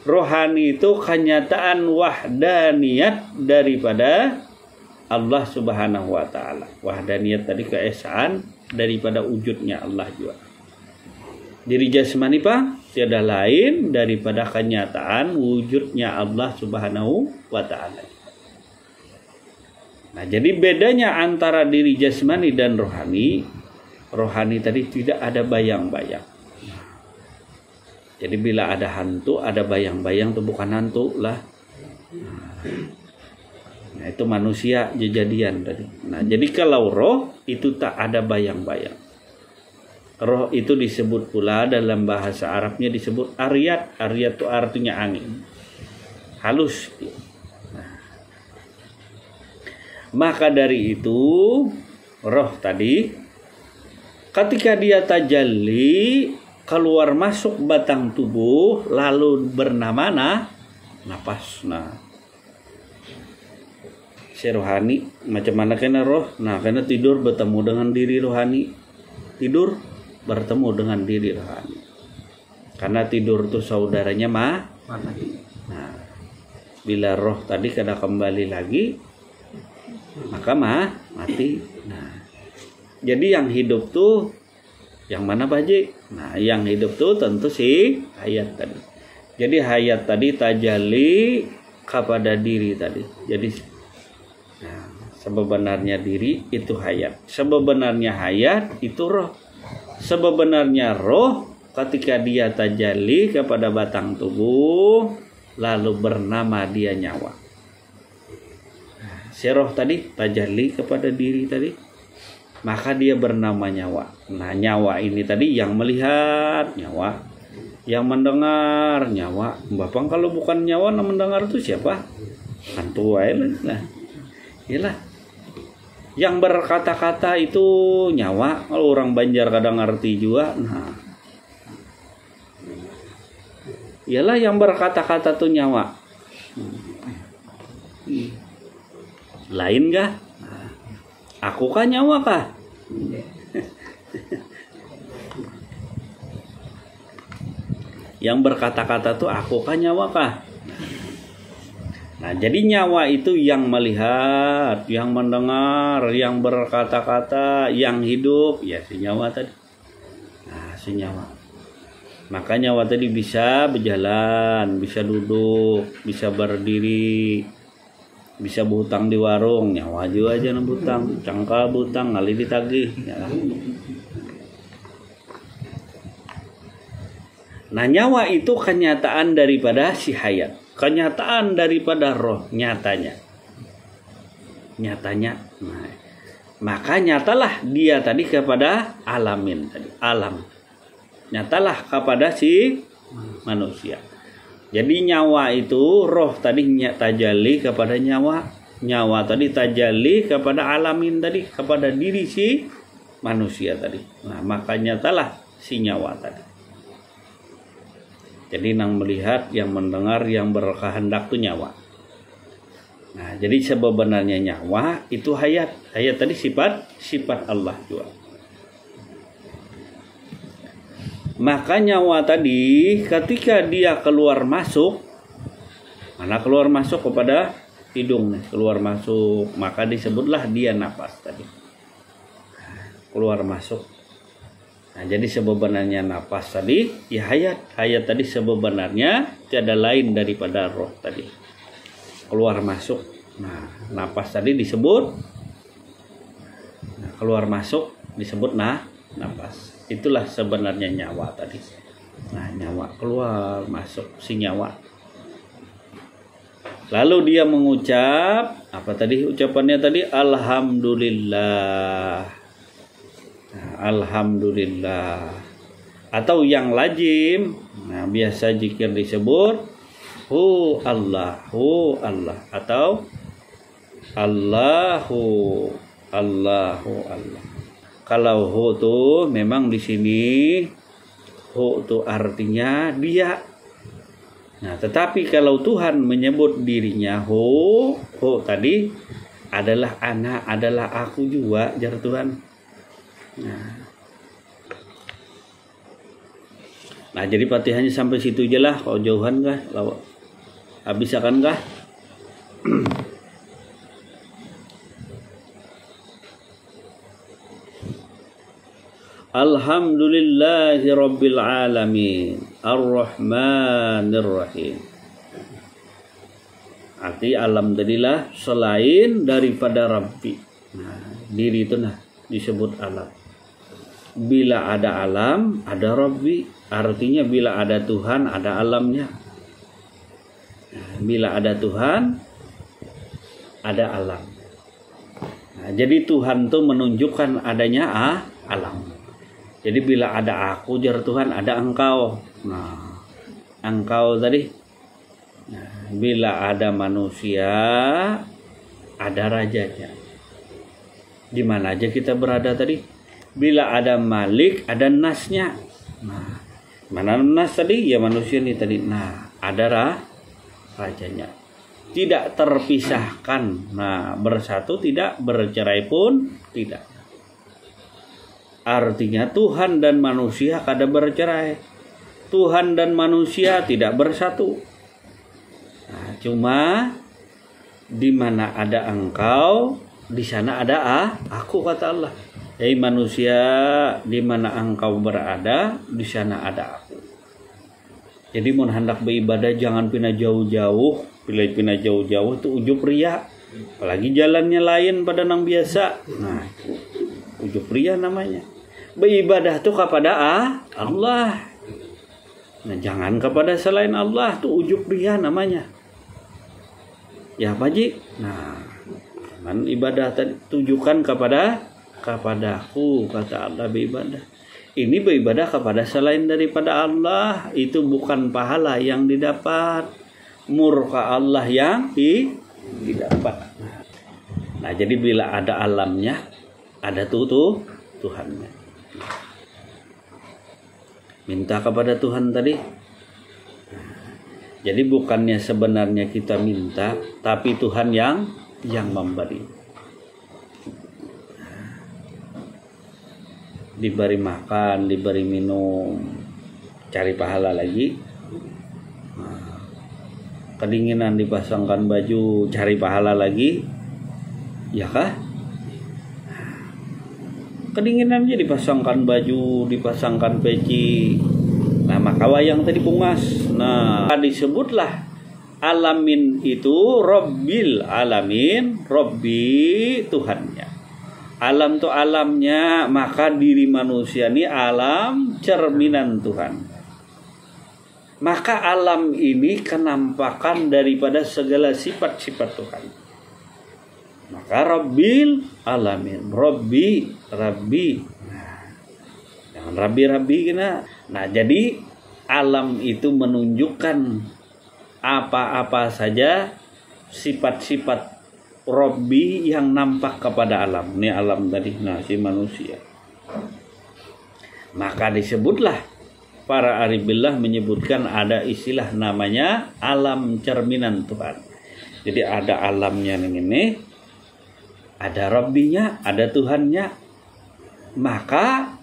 rohani itu kenyataan wahdaniyat daripada Allah Subhanahu wa taala. Wahdaniyat tadi keesaan daripada wujudnya Allah juga. Diri jasmani Pak tiada lain daripada kenyataan wujudnya Allah Subhanahu wa taala. Nah, jadi bedanya antara diri jasmani dan rohani, rohani tadi tidak ada bayang-bayang. Jadi bila ada hantu, ada bayang-bayang itu bukan hantu lah. Nah, itu manusia kejadian tadi. Nah, jadi kalau roh itu tak ada bayang-bayang. Roh itu disebut pula dalam bahasa Arabnya disebut aryat. Aryat itu artinya angin. Halus. Maka dari itu roh tadi ketika dia tajalli keluar masuk batang tubuh lalu bernama napas. Nah, si rohani macam mana kena roh? Nah, kena tidur bertemu dengan diri rohani. Tidur bertemu dengan diri rohani. Karena tidur itu saudaranya mati. Nah, bila roh tadi kena kembali lagi maka mati. Nah, jadi yang hidup tuh yang mana Pak Haji? Nah, yang hidup tuh tentu si hayat tadi. Jadi hayat tadi tajalli kepada diri tadi. Jadi nah, sebenarnya diri itu hayat. Sebenarnya hayat itu roh. Sebenarnya roh ketika dia tajalli kepada batang tubuh lalu bernama dia nyawa. Si roh tadi tajalli kepada diri tadi, maka dia bernama nyawa. Nah, nyawa ini tadi yang melihat nyawa, yang mendengar nyawa. Bapak kalau bukan nyawa yang mendengar itu siapa? Hantu aja lah. Nah, iyalah. Yang berkata-kata itu nyawa. Kalau orang Banjar kadang ngerti juga. Nah, iyalah yang berkata-kata itu nyawa. Lain kah? Aku kah nyawa kah? Yang berkata-kata tuh aku kah nyawa kah? Nah, jadi nyawa itu yang melihat, yang mendengar, yang berkata-kata, yang hidup, ya si nyawa tadi. Nah, si nyawa. Maka nyawa tadi bisa berjalan, bisa duduk, bisa berdiri, bisa berhutang di warung, nyawa juga aja ngebutang, cangkal butang, kali ditagih. Ya. Nah, nyawa itu kenyataan daripada si hayat, kenyataan daripada roh, nyatanya. Nah, maka nyatalah dia tadi kepada alamin tadi, alam. Nyatalah kepada si manusia. Jadi nyawa itu roh tadi tajalli kepada nyawa, nyawa tadi tajalli kepada alamin tadi, kepada diri si manusia tadi. Nah, makanya nyatalah si nyawa tadi. Jadi yang melihat, yang mendengar, yang berkehendak itu nyawa. Nah, jadi sebenarnya nyawa itu hayat. Hayat tadi sifat Allah juga. Maka nyawa tadi ketika dia keluar masuk, mana keluar masuk kepada hidung, keluar masuk, maka disebutlah dia napas tadi. Keluar masuk. Nah, jadi sebenarnya napas tadi ya hayat. Hayat tadi sebenarnya tiada lain daripada roh tadi. Keluar masuk. Nah, napas tadi disebut. Nah, keluar masuk disebut napas. Itulah sebenarnya nyawa tadi. Nah, nyawa keluar masuk si nyawa. Lalu dia mengucap apa tadi ucapannya tadi? Alhamdulillah. Nah, alhamdulillah. Atau yang lazim, nah biasa zikir disebut hu Allah atau Allahu Allah. Kalau hu tuh memang di sini hu tuh artinya dia. Nah, tetapi kalau Tuhan menyebut dirinya hu tadi adalah anak, adalah aku juga, jar Tuhan. Nah, Nah jadi Fatihahnya sampai situ aja lah. Kalau jauhan kah? Habis akan kah? Alhamdulillahi Rabbil Alamin Ar-Rahmanir Rahim. Arti alam tadilah selain daripada Rabbi. Nah, diri itu disebut alam. Bila ada alam, ada Rabbi. Artinya bila ada Tuhan, ada alamnya. Nah, bila ada Tuhan, ada alam. Nah, jadi Tuhan itu menunjukkan adanya alam. Jadi bila ada aku, jar Tuhan, ada engkau. Nah, engkau tadi. Nah, bila ada manusia, ada rajanya. Di mana aja kita berada tadi? Bila ada malik, ada nasnya. Nah, mana nas tadi? Ya manusia nih tadi. Nah, ada rajanya. Tidak terpisahkan. Nah, bersatu tidak, bercerai pun tidak. Artinya Tuhan dan manusia kada bercerai. Tuhan dan manusia tidak bersatu. Nah, cuma di mana ada engkau, di sana ada aku, kata Allah. Hei manusia, di mana engkau berada, di sana ada aku. Jadi mau hendak beribadah jangan pindah jauh-jauh. Pindah jauh-jauh itu ujub ria. Apalagi jalannya lain pada nang biasa. Nah, ujub ria namanya. Beribadah itu kepada Allah. Nah, jangan kepada selain Allah, itu ujub ria namanya. Ya Pak Ji. Nah, ibadah tadi tujukan kepadaku, kata Allah beribadah. Ini beribadah kepada selain daripada Allah, itu bukan pahala yang didapat, murka Allah yang didapat. Nah, jadi bila ada alamnya, ada Tuhannya. Minta kepada Tuhan tadi. Jadi bukannya sebenarnya kita minta, tapi Tuhan yang memberi. Diberi makan, diberi minum, cari pahala lagi. Kedinginan dipasangkan baju, cari pahala lagi. Ya kah? Kedinginan aja dipasangkan baju, dipasangkan peci. Nah, maka wayang tadi pungas. Nah, disebutlah alamin itu Rabbil Alamin, Rabbi Tuhannya. Alam itu alamnya, maka diri manusia ini alam cerminan Tuhan. Maka alam ini kenampakan daripada segala sifat-sifat Tuhan. Maka Rabbil Alamin, Rabbi. Nah, jangan Rabbi kena. Nah, jadi alam itu menunjukkan apa-apa saja sifat-sifat Rabbi yang nampak kepada alam. Ini alam tadi, nah si manusia. Maka disebutlah para aribillah menyebutkan ada istilah namanya alam cerminan Tuhan. Jadi ada alamnya ini, ada Rabbinya, ada Tuhannya. Maka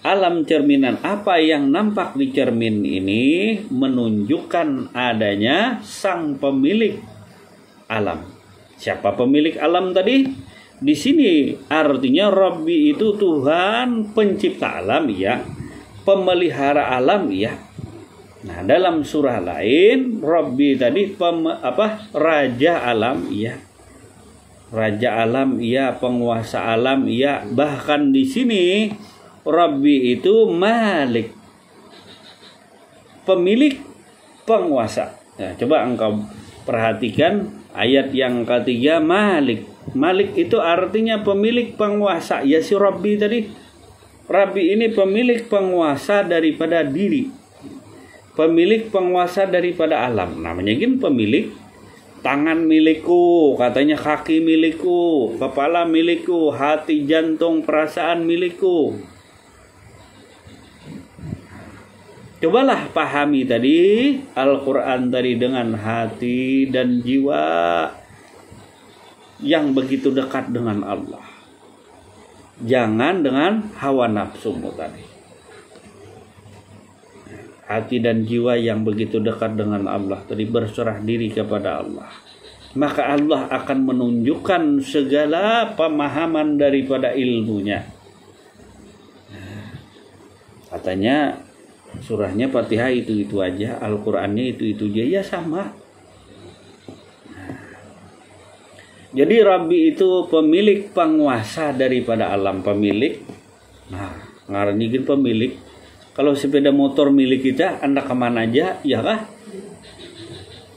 alam cerminan apa yang nampak di cermin ini menunjukkan adanya sang pemilik alam. Siapa pemilik alam tadi? Di sini artinya Rabbi itu Tuhan pencipta alam ya, pemelihara alam ya. Nah, dalam surah lain Rabbi tadi raja alam ya. Raja alam ya, penguasa alam ya. Bahkan di sini Rabbi itu Malik, pemilik, penguasa. Nah, coba engkau perhatikan ayat yang ketiga, Malik. Malik itu artinya pemilik, penguasa. Ya si Rabbi tadi. Rabbi ini pemilik, penguasa daripada diri. Pemilik, penguasa daripada alam. Namanya gini pemilik. Tangan milikku, katanya kaki milikku, kepala milikku, hati, jantung, perasaan milikku. Cobalah pahami tadi Al-Quran tadi dengan hati dan jiwa yang begitu dekat dengan Allah. Jangan dengan hawa nafsumu tadi. hati dan jiwa yang begitu dekat dengan Allah tadi, berserah diri kepada Allah, maka Allah akan menunjukkan segala pemahaman daripada ilmunya. Katanya surahnya Fatihah itu aja, Al-Qur'annya itu aja, ya sama. Jadi Rabbi itu pemilik, penguasa daripada alam, pemilik. Nah, ngaranigin pemilik. Kalau sepeda motor milik kita, Anda kemana aja, ya kah?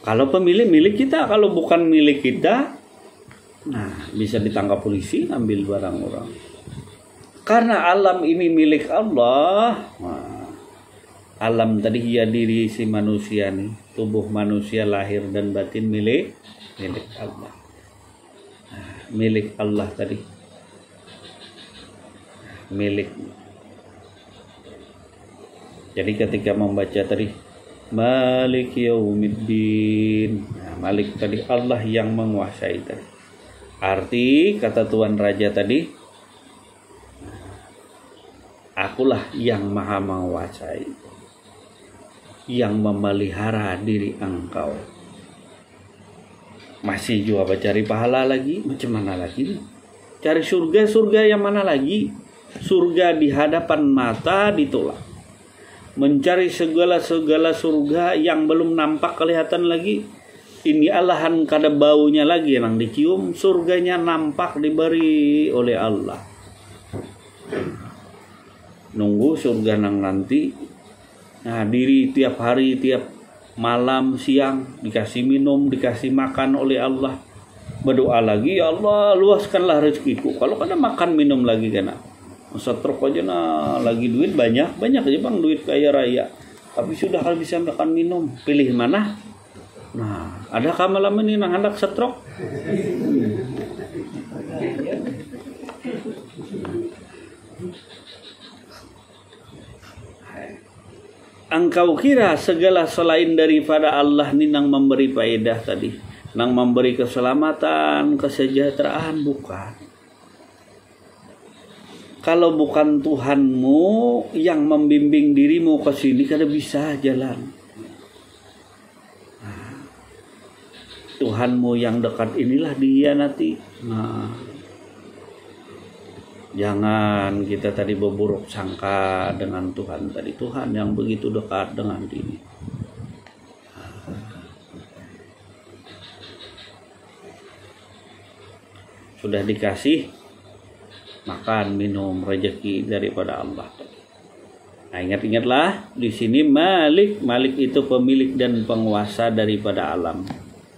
Kalau pemilik milik kita, kalau bukan milik kita, nah bisa ditangkap polisi, ambil barang orang. Karena alam ini milik Allah. Nah, alam tadi ya diri si manusia nih, tubuh manusia lahir dan batin milik Allah. Nah, milik Allah tadi, milik. Jadi ketika membaca tadi Malik Yaumiddin, nah, Malik tadi Allah yang menguasai tadi. Arti kata Tuan Raja tadi, akulah yang maha menguasai, yang memelihara diri engkau. Masih juga cari pahala lagi, macam mana lagi? Cari surga yang mana lagi? Surga di hadapan mata ditolak. Mencari segala surga yang belum nampak kelihatan lagi. Ini alahan kada baunya lagi yang dicium, surganya nampak diberi oleh Allah. Nunggu surga nang nanti. Nah, diri tiap hari, tiap malam, siang dikasih minum, dikasih makan oleh Allah. Berdoa lagi, ya Allah luaskanlah rezekiku. Kalau kada makan minum lagi kena. Setruk aja nah, lagi duit banyak aja bang, duit kaya raya, tapi sudah kalau bisa makan minum, pilih mana? Nah, ada malam ini nang hendak setruk. Engkau kira segala selain daripada Allah ni nang memberi faedah tadi, nang memberi keselamatan, kesejahteraan? Bukan. Kalau bukan Tuhanmu yang membimbing dirimu ke sini, kada bisa jalan. Nah, Tuhanmu yang dekat inilah dia nanti. Nah, jangan kita tadi berburuk sangka dengan Tuhan tadi. Tuhan yang begitu dekat dengan diri. Sudah dikasih makan, minum, rezeki daripada Allah. Nah, ingat-ingatlah di sini Malik itu pemilik dan penguasa daripada alam,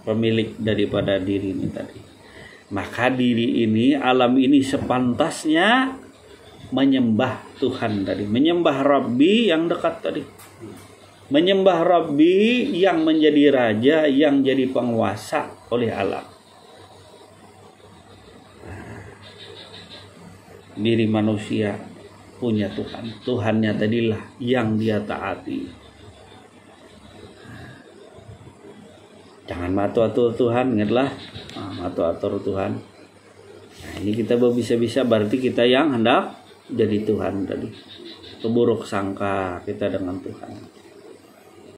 pemilik daripada diri ini tadi. Maka diri ini, alam ini sepantasnya menyembah Tuhan tadi, menyembah Rabbi yang dekat tadi, menyembah Rabbi yang menjadi raja, yang jadi penguasa oleh alam. Diri manusia punya Tuhan, Tuhannya tadilah yang dia taati. Jangan matu-atur Tuhan, ingatlah, matu-atur Tuhan. Nah, ini kita bisa-bisa berarti kita yang hendak jadi Tuhan tadi. Keburuk sangka kita dengan Tuhan.